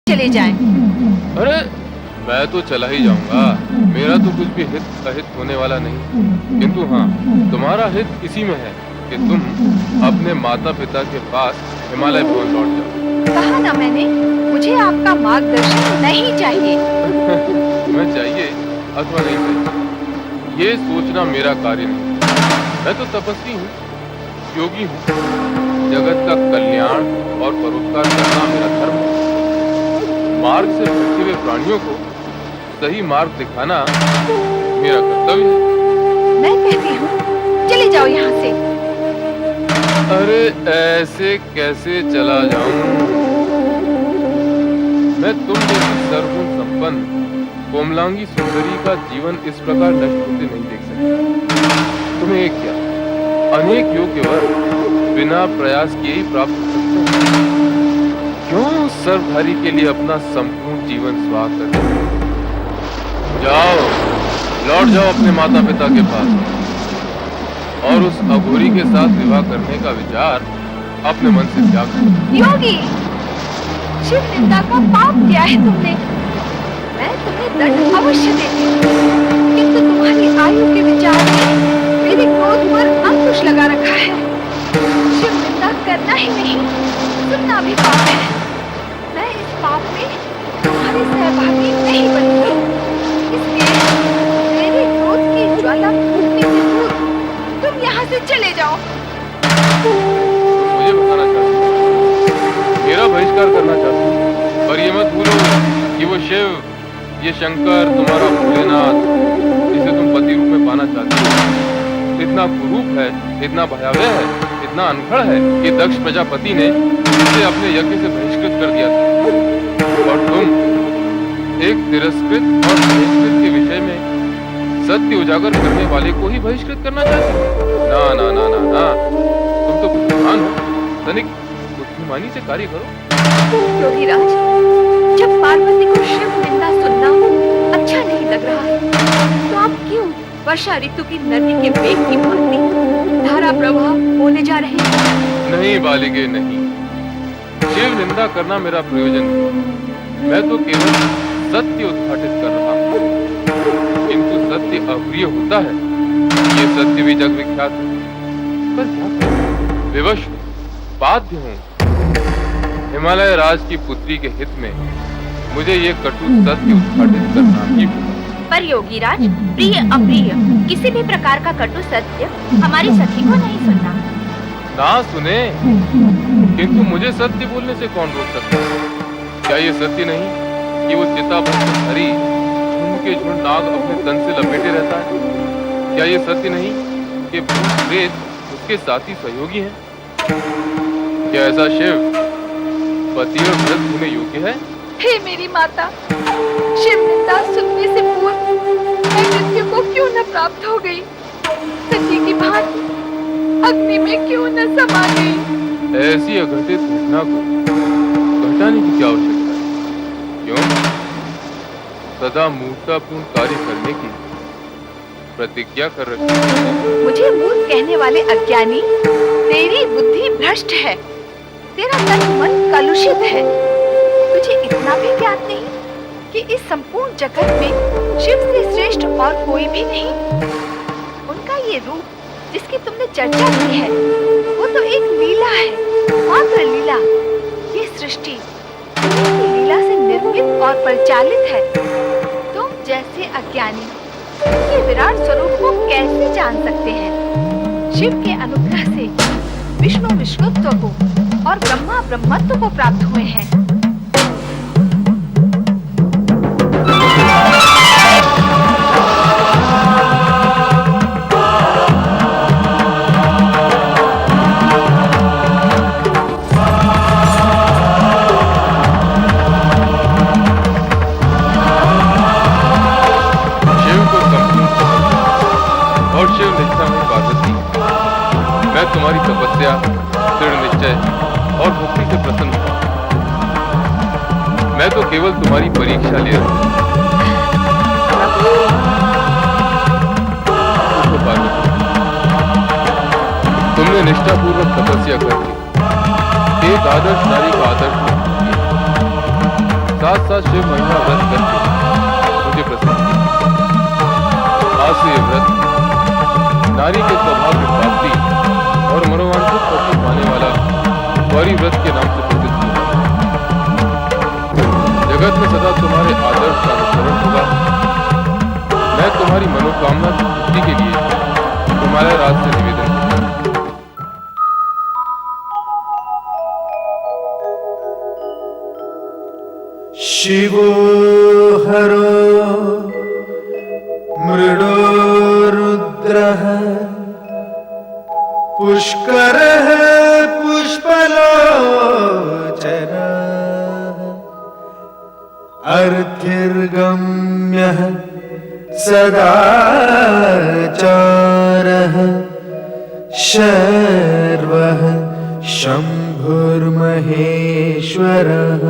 चले जाएं। अरे मैं तो चला ही जाऊंगा, मेरा तो कुछ भी हित अहित होने वाला नहीं। किंतु हाँ, तुम्हारा हित इसी में है कि तुम अपने माता पिता के पास हिमालय भवन लौट जाओ। कहा ना मैंने, मुझे आपका मार्गदर्शन नहीं चाहिए। तुम्हें चाहिए अथवा नहीं चाहिए, ये सोचना मेरा कार्य नहीं। मैं तो तपस्वी हूँ, योगी हूँ। जगत का कल्याण और परोपकार करना मेरा धर्म है। मार्ग से भटके हुए प्राणियों को सही मार्ग दिखाना मेरा कर्तव्य है। मैं कहती हूँ, चले जाओ यहाँ से। अरे ऐसे कैसे चला जाऊं? मैं तुम जैसी सर्वगुण संपन्न कोमलांगी सुंदरी का जीवन इस प्रकार नष्ट होते नहीं देख सकता। तुम्हें एक क्या, अनेक योग्य वर बिना प्रयास किए ही प्राप्त हो सकते हैं। क्यों सर्वधारी के लिए अपना संपूर्ण जीवन स्वाह कर? जाओ, लौट जाओ अपने माता पिता के पास और उस अघोरी के साथ विवाह करने का विचार अपने मन से त्याग करो। योगी, शिव निंदा का पाप किया है तुमने। मैं तुम्हें दंड अवश्य देती हूँ, किंतु तुम्हारी आयु के विचार ने मेरे क्रोध पर अंकुश लगा रखा है। शिव निंदा करना ही नहीं, सुनना भी पाप है। मैं इस पाप में तुम्हारी सहभागी नहीं बनूंगी। इसलिए मेरे क्रोध की ज्वाला फूटने से दूर तुम यहाँ से चले जाओ। मुझे बताना चाहती हो, मेरा बहिष्कार करना चाहती हूँ, पर ये मत भूलो कि वो शिव, ये शंकर, तुम्हारा भोलेनाथ, जिसे तुम पति रूप में पाना चाहती हो, इतना कुरूप है, इतना भयावह है, इतना अनखड़ है कि दक्ष प्रजापति ने इसे अपने यज्ञ से बहिष्कृत कर दिया था। और तुम एक तिरस्कृत और बहिष्कृत के विषय में सत्य उजागर करने वाले को ही बहिष्कृत करना चाहते हो? ना ना ना ना ना, तुम तो बुद्धिमान हो, तनिक बुद्धिमानी से कार्य करो। योगीराज, जब पार्वती को शिव निंदा सुनना अच्छा नहीं लग रहा, तो आप क्यों वर्षा ऋतु की नदी के वेग की भांति धारा प्रवाह होने जा रहे हैं? नहीं बालिके नहीं, शिव निंदा करना मेरा प्रयोजन नहीं। मैं तो केवल सत्य उद्घाटित कर रहा हूँ। किंतु सत्य अप्रिय होता है, ये सत्य भी जग विख्यात है। पर क्या करूं? विवश हूं, बाध्य हूं। हिमालय राज की पुत्री के हित में मुझे ये कटु सत्य उद्घाटित करना ही होगा। पर योगीराज, प्रिय अप्रिय किसी भी प्रकार का कटु सत्य हमारी सखी को नहीं सुनना। ना सुने, किंतु मुझे सत्य बोलने से कौन रोक सकता है? क्या ये सत्य नहीं कि वो चिता भरी झुंड के झुंड नाग अपने तन से लपेटे रहता है? क्या ये सत्य नहीं कि भूत प्रेत उसके साथी सहयोगी हैं? क्या ऐसा शिव पति और व्रत होने योग्य है? हे मेरी माता, शिव निंदा सुनने से पूर्व मैं मृत्यु को क्यों न प्राप्त हो गई? सती की भांति अग्नि में क्यों न समा गई? ऐसी अघटित घटना को घटाने की क्या आवश्यकता है? क्यों? सदा मूर्खतापूर्ण कार्य करने की प्रतिज्ञा कर रखी है। मुझे मूर्ख कहने वाले अज्ञानी, तेरी बुद्धि भ्रष्ट है, तेरा तन मन कलुषित है। तुझे इतना भी ज्ञात नहीं कि इस संपूर्ण जगत में शिव से श्रेष्ठ और कोई भी नहीं। उनका ये रूप जिसकी तुमने चर्चा की है, वो तो एक लीला है, मात्र लीला। ये सृष्टि उनकी लीला से निर्मित और परिचालित है। तुम जैसे अज्ञानी ये विराट स्वरूप को कैसे जान सकते हैं? शिव के अनुग्रह से विष्णु विष्णुत्व को और ब्रह्मा ब्रह्मत्व को प्राप्त हुए हैं। मैं तुम्हारी तपस्या, दृढ़ निश्चय और भक्ति से प्रसन्न हूं। मैं तो केवल तुम्हारी परीक्षा ले रहा हूं। तुमने निष्ठापूर्वक तपस्या करके एक आदर्श नारी का आदर्श किया। साथ साथ शिव महिमा व्रत करके मुझे प्रसन्न किया। आज से ये व्रत नारी के स्वभाव की प्राप्ति और मनोवांछित पति पाने वाला गौरी व्रत के नाम से प्रसिद्ध हुआ। जगत में सदा तुम्हारे आदर्श का अनुसरण होगा। मैं तुम्हारी मनोकामना की पूर्ति के लिए तुम्हारे राज से निवेदन करता हूं। शिवो हरो मृडो रुद्रः पुष्करः पुष्पलोचनः अर्थिर्गम्यः सदाचारः शर्वः शम्भुर्महेश्वरः।